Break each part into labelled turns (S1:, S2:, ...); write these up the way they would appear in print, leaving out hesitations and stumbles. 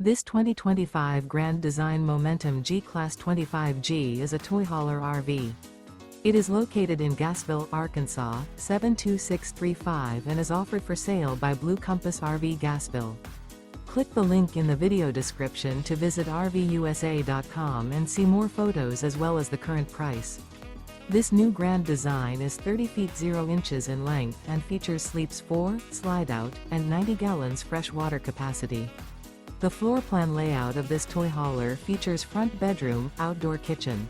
S1: This 2025 Grand Design Momentum G-Class 25G is a toy hauler RV. It is located in Gassville, Arkansas, 72635 and is offered for sale by Blue Compass RV Gassville. Click the link in the video description to visit RVUSA.com and see more photos as well as the current price. This new grand design is 30 feet 0 inches in length and features sleeps 4, slide-out, and 90 gallons fresh water capacity. The floor plan layout of this toy hauler features front bedroom, outdoor kitchen.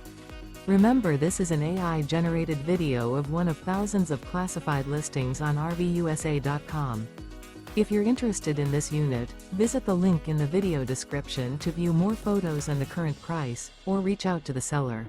S1: Remember, this is an AI-generated video of one of thousands of classified listings on RVUSA.com. If you're interested in this unit, visit the link in the video description to view more photos and the current price, or reach out to the seller.